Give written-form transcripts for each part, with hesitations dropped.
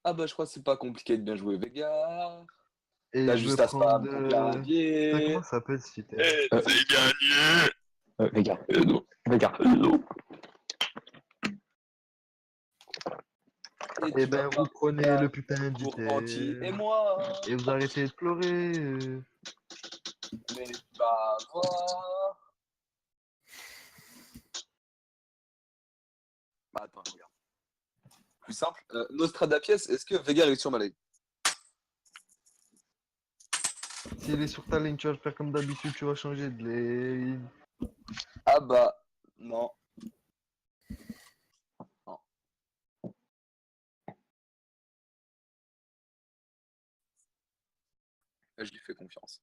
Ah bah je crois que c'est pas compliqué de bien jouer Vega. Et T'as je veux juste à prendre... spam ton Putain, clavier. comment ça s'appelle ce item? C'est gagné. Vega, non. Vega, non. Et Eh tu vas ben, vous pas prenez le putain pour Anti et d'item. moi. Et vous arrêtez de pleurer. Mais tu vas voir. Bah attends, regarde. Plus simple. Nostradapies, est-ce que Vega est sur ma ligne? S'il est sur ta ligne, tu vas le faire comme d'habitude, tu vas changer de lane. Ah bah non. Non. Je lui fais confiance.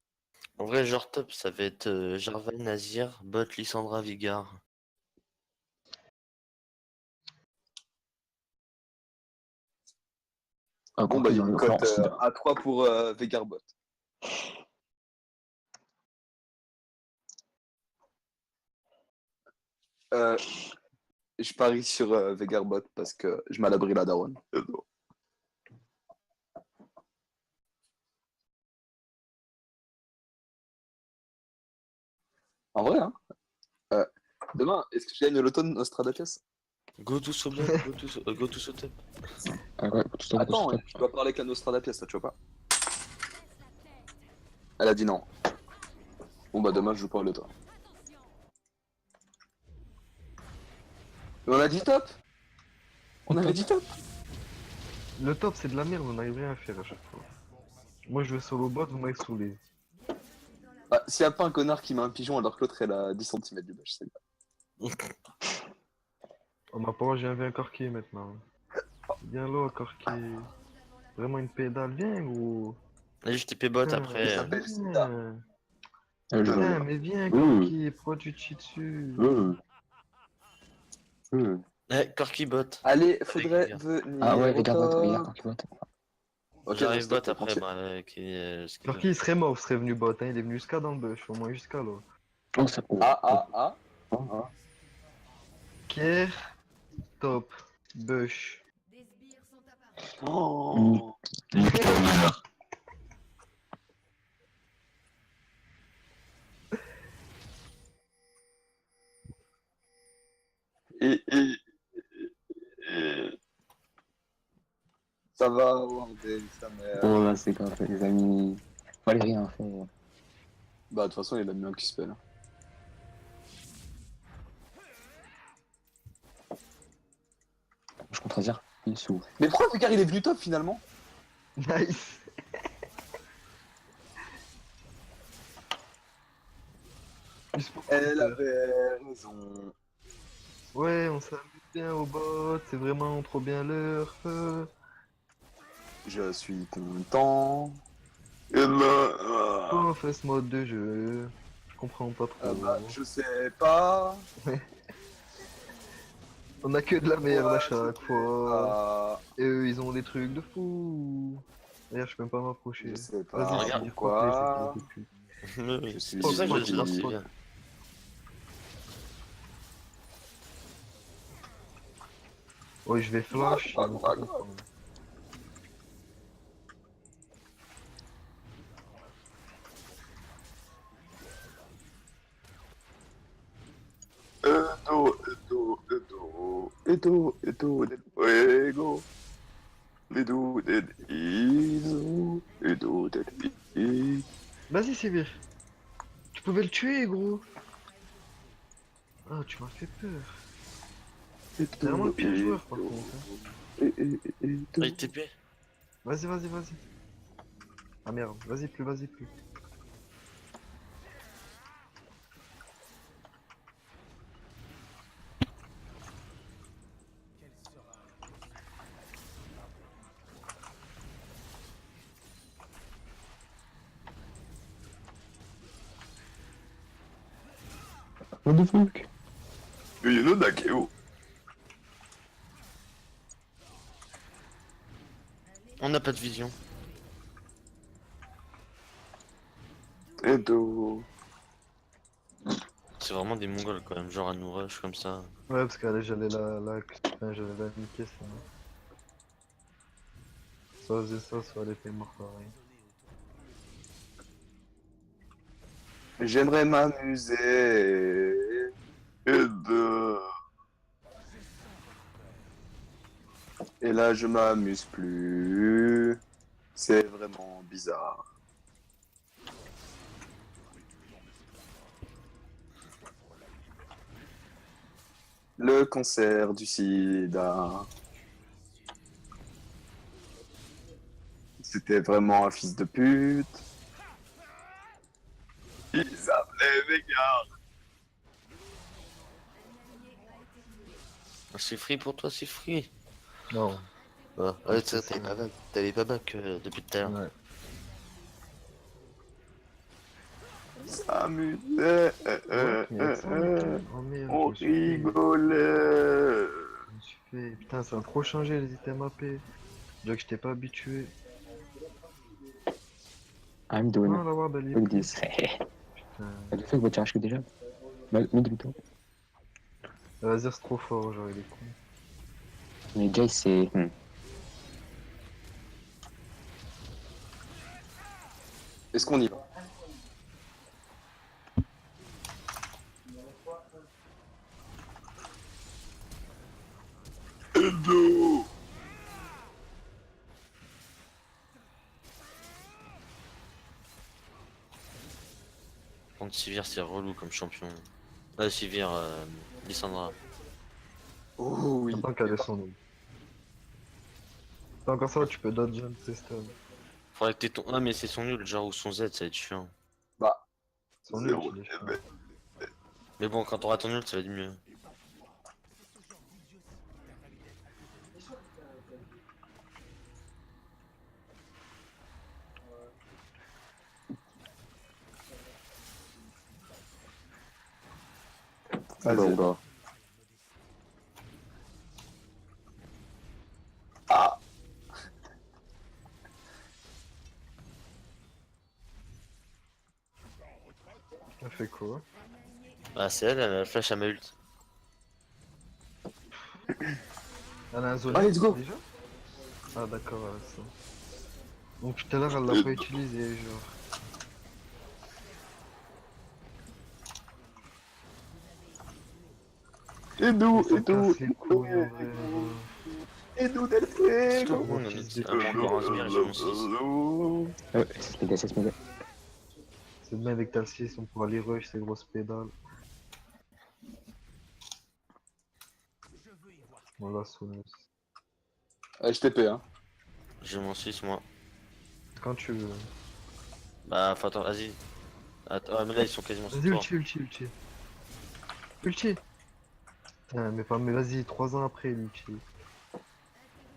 En vrai, genre top, ça va être Jarvan, Nazir, bot, Lissandra, Vigard. Bon bah il y a une cote à 3 pour Vegarbot. Je parie sur Vegarbot parce que je m'alabrie la daronne. En vrai, hein. Demain, est-ce que je gagne l'automne Nostradapies? Go to so top, go to so top. Ouais, tout ça, Attends, je dois parler avec la Nostradapies, ça tu vois pas? Elle a dit non. Bon bah demain je joue pas le toi. Mais on a dit top. On avait dit top. Le top, c'est de la merde, on n'arrive rien à faire à chaque fois. Moi, je vais solo bot, vous m'avez saoulé. Bah, s'il y a pas un connard qui met un pigeon alors que l'autre est à 10 cm du bush, c'est bien. Oh, ma parole, j'ai un Corki maintenant. Viens là, Corki. Vraiment une pédale, viens, gros. Allez, je TP bot Putain, après. Ça s'appelle Sida. viens. Je Putain, veux. mais viens, Corki, pourquoi tu te chies dessus? Corki bot. Allez, faudrait Avec venir Ah ouais, au Vega bot, Vega top. Corki bot. Ok, J'arrive stop, bot après, tranquille. bah, Corki, il serait mort, serait venu bot, hein. Il est venu jusqu'à dans le bush, au moins jusqu'à là. Oh, ça peut. Ah. Kier, top, bush. Oh. Et... Ça va, Wardel, sa mère. Oh là, c'est grave, les amis. Fallait rien faire. Bah, de toute façon, il a mis un Q-spell. Je contredire. Il s'ouvre. Mais pourquoi Vegard il est venu top finalement? Nice. Elle avait raison. Ouais, on s'amuse bien au bot, c'est vraiment trop bien l'heure. Je suis content. Et bah, Comment on fait ce mode de jeu? Je comprends pas trop. bah, je sais pas. On a que de la merde à Ouais, chaque je sais fois. pas. Et eux, ils ont des trucs de fou. D'ailleurs, je peux même pas m'approcher. Je sais Vas-y, pas c'est dire pourquoi. c'est plus. Je suis C'est pour ça que je le Spot, dis, spot. bien. Ouais, je vais flash. Grave, ils vont grave, pas grave. comprendre. Edo, del fuego. Edo, del iso. Edo, del iso. Vas-y, Sivir. Tu pouvais le tuer, gros. Ah, tu m'as fait peur. T'es vraiment le pire joueur, par contre. Ah, il TP. Vas-y, vas-y, vas-y. Ah merde, vas-y plus, vas-y plus. What the fuck? You know Nakeo. On n'a pas de vision. Edo. C'est vraiment des mongols quand même, genre à nous rush comme ça. Ouais, parce qu'allez, j'allais la niquer, sinon. ça faisait ça, ça aurait été mort pareil. J'aimerais m'amuser. Et là, je m'amuse plus. C'est vraiment bizarre. Le cancer du sida. C'était vraiment un fils de pute. Ils appelaient mes gars. C'est free pour toi, c'est free. Non. Ouais, Ouais, ça, c'est ça. t'avais pas back depuis tout à l'heure. Ouais. S'amuser. Ouais, mais avec ça, putain. Oh merde, On je me suis fait. rigolait. Je me suis fait. Putain, ça a trop changé les items AP. Déjà que j'étais pas habitué. I'm Non, doing la ward elle est fuck plus. this. Putain. Le fait que votre charge que déjà. Mets du temps. Vas-y, c'est trop fort, genre il est con. Mais Jace c'est. Est-ce qu'on y va? Contre Sivir, c'est relou comme champion. Sivir, Lissandra. Oh oui. Attends qu'elle est son nul. T'as encore ça, tu peux dodge tes stuns. Faudrait que t'aies ton. Ah, mais c'est son nul, genre, ou son Z, ça va être chiant. Bah, Son nul, zéro. tu l'es chiant. Mais bon, quand t'auras ton nul, ça va être mieux. Vas-y. Oula. Ah, Elle fait quoi? Ah, c'est elle, elle a la flash à ma ult. Elle a un zone Ah, let's go. déjà? Ah d'accord, avec ça. Donc tout à l'heure elle l'a pas utilisé, genre. et nous, Ça et nous, casse les couilles en vrai. et nous, Del Est-ce que Fuego. on a mis encore un sbire et j'ai mon 6. Ouais, c'est méga. C'est bien avec ta 6, on pourra les rush, ces grosses pédales. Voilà, Sonos. HTP, hein. J'ai mon 6, moi. Quand tu veux. Bah, faut attendre, vas-y. Attends, mais là, ils sont quasiment sur Vas-y, toi. ulti. Ulti. Putain, mais vas-y, 3 ans après, ulti.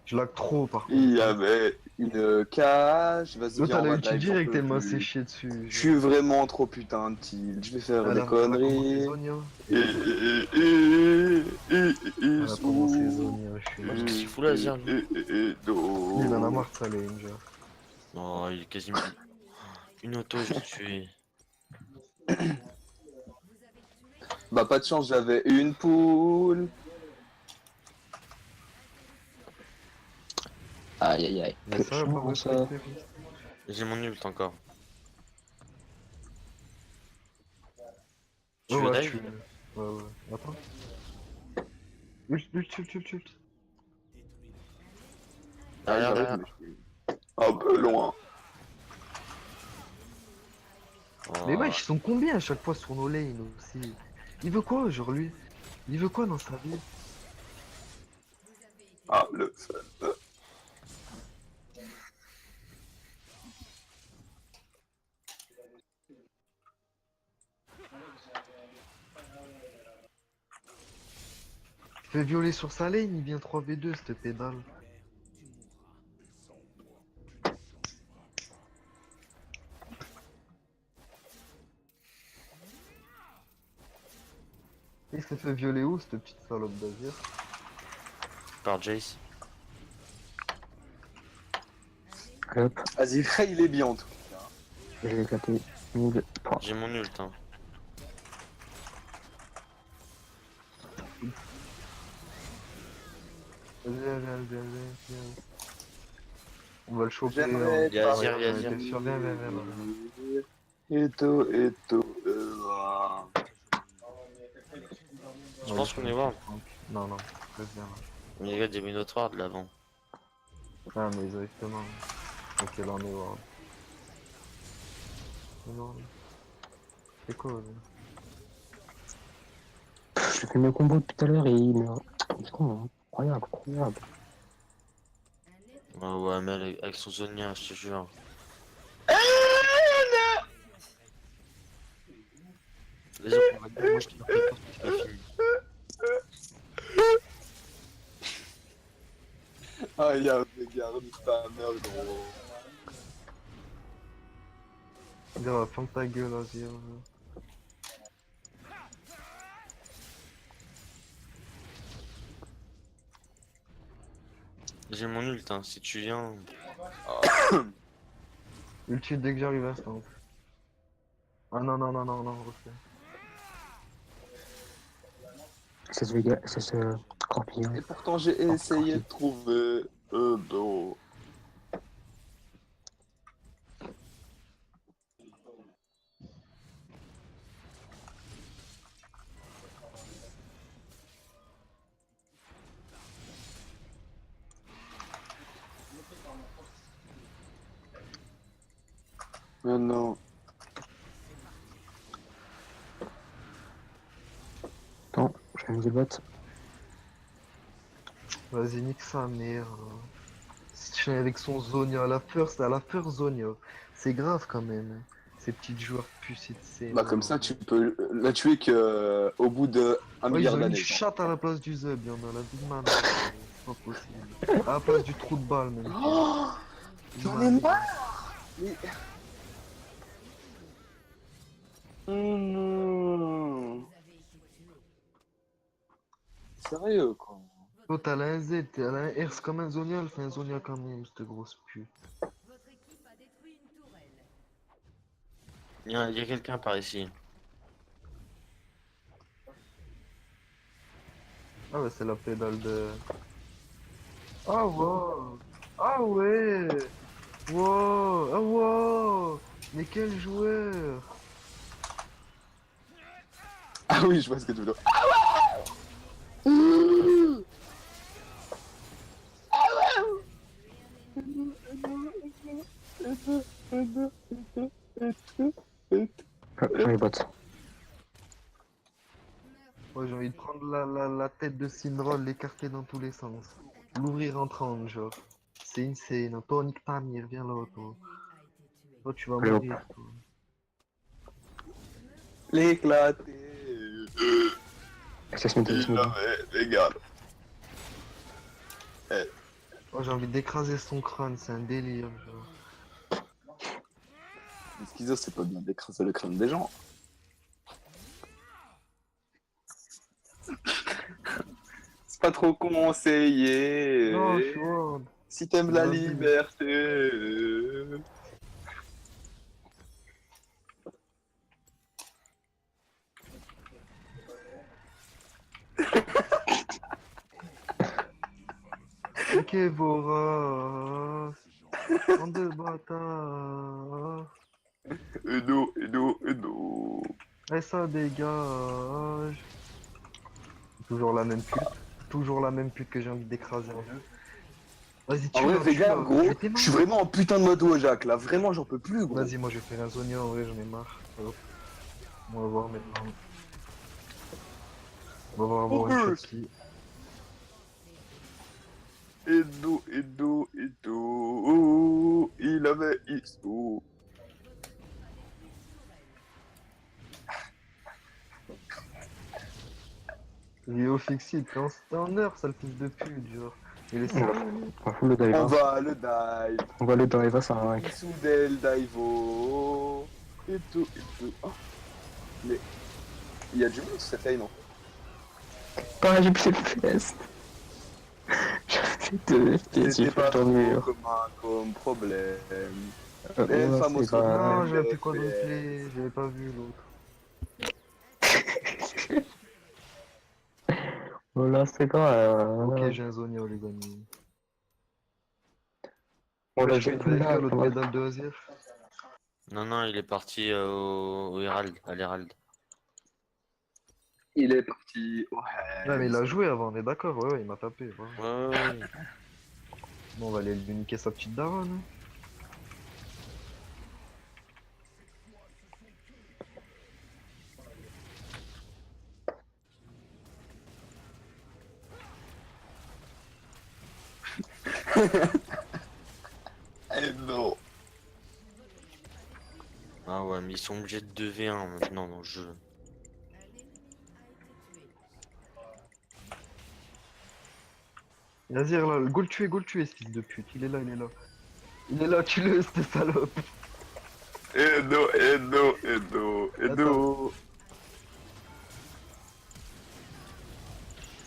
Je lag trop par contre. Il y avait une cage. Vas-y, L'autre viens, elle on a va ulti dive, j'en direct, peux elle m'a plus. séché dessus. Je suis vraiment trop putain de tilt. Je vais faire des Elle a commencé conneries. Zonia. Et Elle a commencé sous. Zonia, je suis Qu'est-ce là. qu'il fout là, Zerg, lui Il en a marre de ça, les ninjas. Oh, il est quasiment. Une auto, je l'ai tué. Bah, pas de chance, j'avais une poule. Aïe aïe aïe. Mais ça, pas Franchement, ça. respecté. J'ai mon ult encore. Tu Ouais, veux ouais, dive ouais. Attends. Ult. Derrière, j'arrive, derrière. mais je suis un peu loin. Mais Oh. wesh, ils sont combien à chaque fois sur nos lanes aussi? Il veut quoi, genre lui? Il veut quoi dans sa vie? Ah, le fun. Il fait violer sur sa lane, il vient 3v2 cette pédale. Il s'est fait violer où, cette petite salope d'Azir? Par Jace. Hop, Vas-y, Ray, il est bien en tout cas. je vais éclater. 1000 points. J'ai mon ult, hein. Viens. On va le choper. J'aimerais Il y a pas Azir, il y a Azir. T'es sûr, viens, viens, viens, là. Et tout, Je pense qu'on est ward. Non, non, reste bien là. Mais les gars, il y avait une autre ward là-avant. Ah, mais exactement. Ok, là on est ward. Non, c'est quoi Je fais mes combos tout à l'heure et il me. C'est con, hein. Incroyable, incroyable. Ouais, mais avec son Zonia, je te jure. Vas-y, on va dire, moi je te le prépare, tu l'as fini. Ah, y'a regarde ta mère, gros. Dire, ferme ta gueule, vas-y. J'ai mon ult, hein, si tu viens. Ulti dès que j'arrive à instant. Ah non, non, non, non, non, refais. C'est ce Vega, c'est ce Scorpion. Et pourtant, j'ai essayé de trouver dos. Mais non. Attends, je vais me bot. Vas-y, nique sa mère. Si avec son Zonia, à la first Zonia. C'est grave quand même. Ces petits joueurs pucés de C. Bah, comme ça, tu peux la tuer que au bout de 1 Oh, ils milliard ont une d'années. genre. chatte à la place du Zeb, y'en a la vie de ma mère. C'est pas possible. À la place du trou de balle, même. Oh, j'en ai marre. Mais... non. Sérieux, quoi. Oh, t'as la Z, t'as la R, c'est comme un Zonia, elle fait un Zonia quand même, cette grosse pute. Il y a quelqu'un par ici. Ah ouais, c'est la pédale de... Ah wow. Ah ouais. Wow. Ah wow. Mais quel joueur. Ah oui, je vois ce que tu veux dire. J'en ai bot. Ouais, j'ai envie de prendre la tête de Syndrome, l'écarter dans tous les sens. L'ouvrir en 30, genre. C'est insane. Toi, nique ta mère, viens là, toi. Toi, tu vas Allez, hop. mourir, toi. L'éclater. Ça se met Il avait des gars. Oh, j'ai envie d'écraser son crâne, c'est un délire, genre. Les schizos, c'est pas bien d'écraser le crâne des gens. C'est pas trop conseillé. Non, je suis ward. Si t'aimes la Vas-y. liberté. Ok, Voras. En deux bâtards. Edo. Et ça dégage. Toujours la même pute. Toujours la même pute que j'ai envie d'écraser en deux. Vas-y, En vrai, tue-la, les gars, tue-la. gros, Mais t'es je suis malade. vraiment en putain de mode Wojak là. Vraiment, j'en peux plus, gros. Vas-y, moi je vais faire un Zonia, en vrai, j'en ai marre. Hop. On va voir maintenant. On va voir avoir une shot qui. Edo. Oh, il avait XO. Léo Fixit, c'était en heure, sale fils de pute, genre. Il est sérieux, lui. On va full le dive. On Hein. va le dive. On va le dive à 5. Soudel Daivo. Et tout. Oh. Mais il y a du monde sur cette lane, non? Ah, j'ai plus FPS. J'ai 2 FPS, j'ai C'était fait pas le tour du mur. comme problème. Ouais, Les fameux c'est pas... Non, j'avais plus quoi play, j'avais pas vu l'autre. Voilà, c'est grave. Ok, j'ai un Zonia, les amis. On l'a Je déjà fais vu une là. AFK, l'autre pédale de Azir. Non, non, il est parti au Herald, à l'Herald. Il est parti. Ouais, mais Ouais. il a joué avant, on est d'accord, ouais, il m'a tapé. Voilà. Ouais, ouais, ouais. Bon, on va aller lui niquer sa petite daronne. Hein. Eh non. Ah ouais, mais ils sont obligés de 2v1 maintenant dans le jeu. Azir là, go le tuer, ce fils de pute. Il est là, il est là. Il est là, tue-le, cette salope. Eh non, eh non, eh non, eh Attends. non.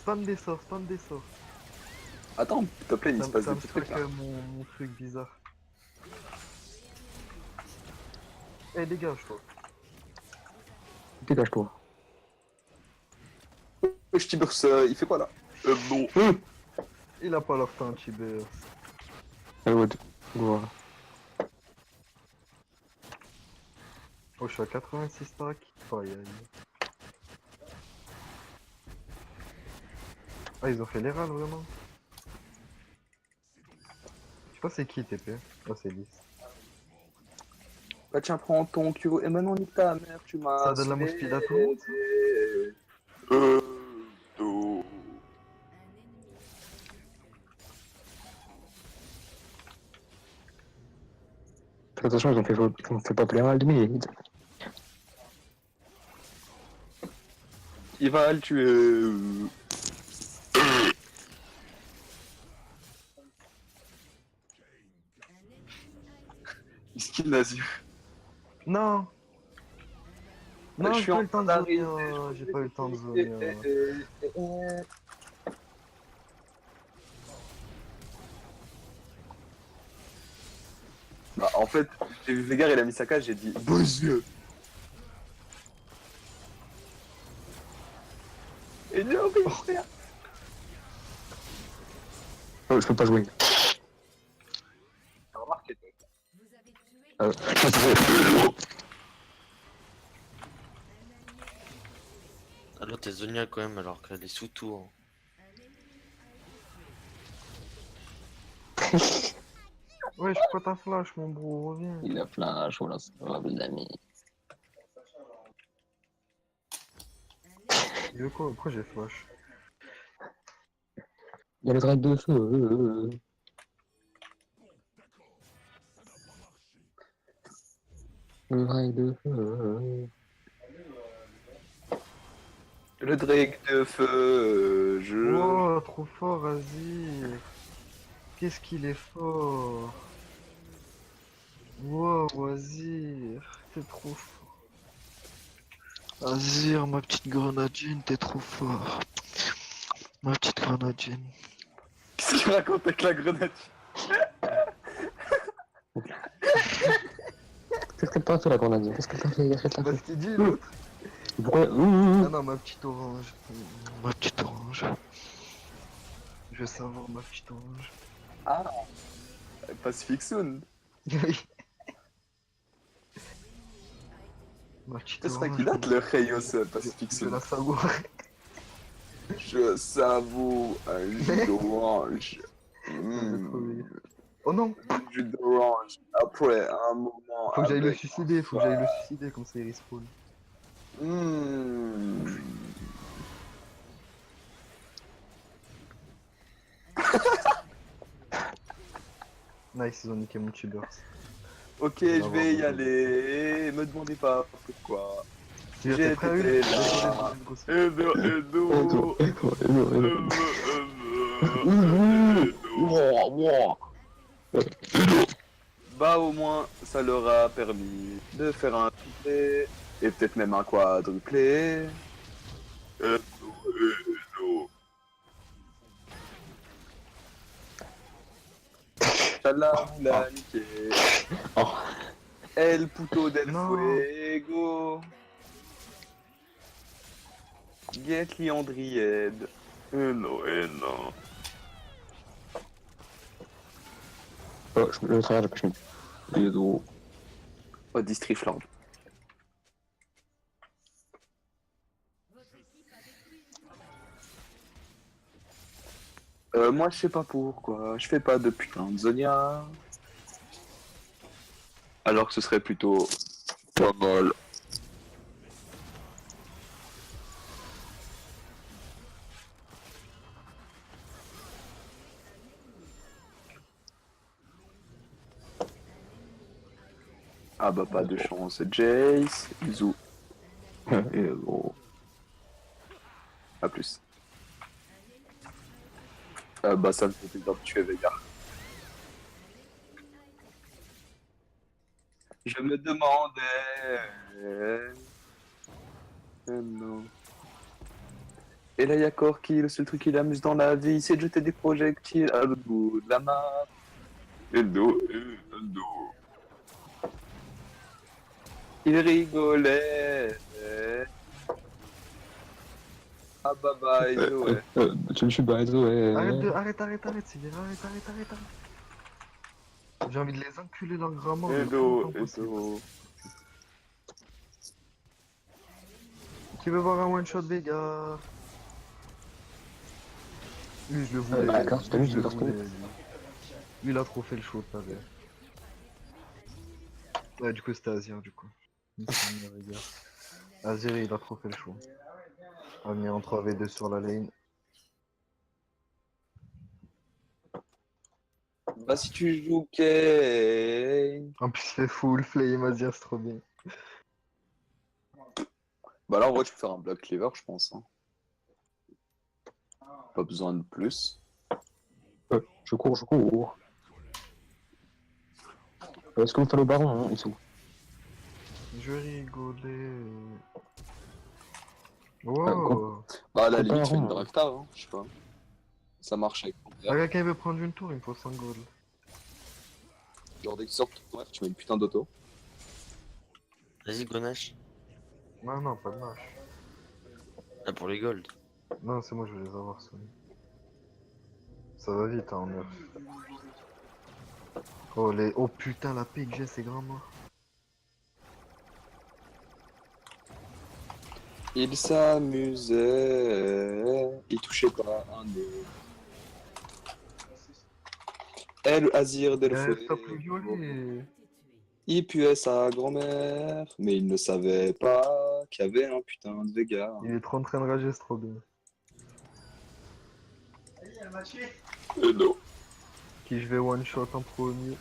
Spam des sorts. Attends, top lane, il se passe Ça des me petits trucs stack là. mon truc bizarre. Eh, dégage-toi. Dégage-toi. Je Tibers, il fait quoi là? Non. Il a pas leur temps, Tibers. Good. Voilà. Oh, je suis à 86 stacks. Aïe, aïe. Ah, ils ont fait l'erreur, vraiment. Je sais pas c'est qui, TP. Oh, c'est 10. Bah tiens, prends ton Q et maintenant nique ta mère, tu m'as Ça donne la mousse speed à tout le monde, ça non. Fais attention, ils ont fait pas plaire à demi. Il va le tuer. Miskin Nazir. Non. Non, Je j'ai suis pas en eu le temps train de d'arriver. zoner. Oh, j'ai pas eu le temps de zoner. Bah, en fait, j'ai vu Veigar, il a mis sa cage, j'ai dit bonjour. Et non, mais frère. Oh, je peux pas jouer. T'as remarqué, toi. Alors t'es Zonia quand même alors qu'elle est sous tour. Ouais, je crois ta flash, mon bro, reviens. Il a flash, voilà, c'est pas les amis. Il veut quoi? Pourquoi j'ai flash? Il y a le drag de feu. Le drag de feu. Le Drake de feu, je. Oh, trop fort, Azir. Qu'est-ce qu'il est fort. Wow, Azir. T'es trop fort. Azir, ma petite grenadine, t'es trop fort. Ma petite grenadine. Qu'est-ce qu'il raconte avec la grenade? Qu'est-ce que t'as fait la grenade? Qu'est-ce que t'as fait? Qu'est-ce que t'as Bah, fait? ce qu'il dit, l'autre. Pourquoi? Ah non, ma petite orange. Ma petite orange. Je veux savoir ma petite orange. Ah, Pacific Soon. Ma petite Ce serait orange. qui date le Reyos Pacific Je Soon. la savoure. Je savoure un jus d'orange. Ça me fait trop rire. Oh non! Un jus d'orange. Après un moment. Faut que j'aille le avec suicider, faut que j'aille le suicider comme ça il respawn. Mmh. Nice, ils ont niqué mon tubers. Ok, je vais y aller. Me demandez pas pourquoi. Tu es prêt à J'étais une? là. Bah au moins, ça leur a permis de faire un triplé et peut-être même un quadruplé. Inch'Allah, vous l'a niqué. Oh. El puto del Non. fuego. Get Liandried. Non, non. Le travers, j'ai pas fini. Hello. Oh, Distrifland. Moi, je sais pas pourquoi. Je fais pas de putain de Zonia. Alors que ce serait plutôt pas mal. Ah bah pas de chance. Jace, Izu. Hello. A plus. Bah ça me fait plaisir de tuer Vega. Je me demandais... non. Et là y'a Corki, le seul truc qui l'amuse dans la vie, c'est de jeter des projectiles à l'autre bout de la map. Hello. Il rigolait. Ah bah bah, Izo, ouais. Tu me suis baiso, ouais. Arrête, Sylvain, arrête. J'ai envie de les enculer leur grand-mère. Hello. Qui veut voir un one-shot Vega? Lui, je le voulais. Bah, grâce à lui, je je le le voulais. Lui, il a trop fait le show, pas vrai. Ouais, du coup, c'était Azir, du coup. Azir, il a trop fait le show. On a mis en 3v2 sur la lane. Bah si tu joues Kane... En plus, il fait full flame, Azir, c'est trop bien. Bah là en vrai tu peux faire un Black Cleaver je pense. Hein. Pas besoin de plus. Je cours. Est-ce qu'on fait le baron, hein, ils sont. Je rigolais. quoi Wow. Bah à la Faut limite pas tu fais une rond, hein. Draktar, hein, je sais pas. Ça marche avec ton père. Quelqu'un veut prendre une tour, il me faut 5 gold. Genre dès que tu sors de ton père, tu mets une putain d'auto. Vas-y, Grenache. Non, pas de match. Là pour les gold. Non, c'est moi, je vais les avoir, Sony. Ça va vite, hein, en nerf. Oh putain, la paix que j'ai, c'est grand mort. Il s'amusait, il touchait pas un nœud. Elle, Azir, Delphoé. Stop le violet. Il puait sa grand-mère, mais il ne savait pas qu'il y avait un putain de Vega. Il est trop en train de rager, c'est trop bien. Non. Qui je vais one shot en premier.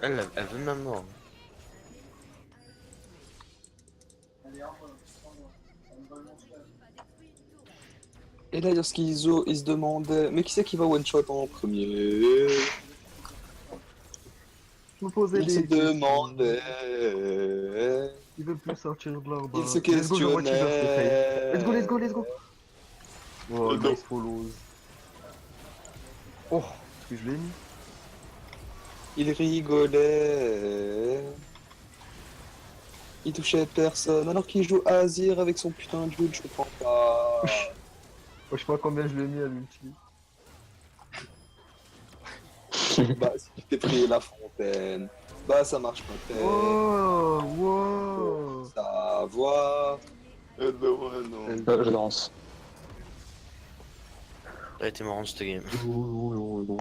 Elle veut ma mort. Et là, il se demandait, mais qui c'est qui va one shot en premier? Je me posais Il des se questions. demandait. Ils veulent plus sortir de leur bas. Il se questionnait. Let's go. Oh, Non. nice follows. Oh, est-ce que je l'ai mis? Il rigolait. Il touchait personne alors qu'il joue Azir avec son putain de Jules, je comprends pas. Oh, je sais pas combien je l'ai mis à l'ulti. Bah, si tu t'es pris la fontaine, bah ça marche pas tellement. Wow. Savoir. Non. Je lance. T'as été marrant cette game. Oh.